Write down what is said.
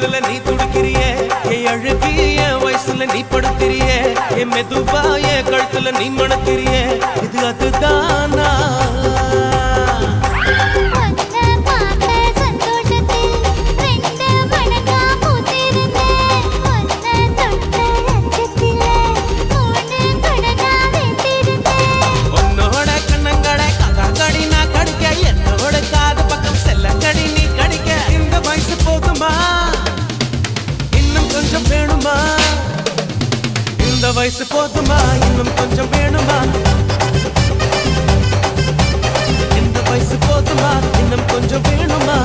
தொடுதல நீ துடிக்கிறியே என் அழுகி என் வயசுல நீ படுத்திரியே என் மெதுவா என் கழுத்துல நீ மணக்கிறியே இது அதுதானா இந்த வயசு போதுமா இன்னும் கொஞ்சம் வேணுமா இந்த வயசு போதுமா இன்னும் கொஞ்சம் வேணுமா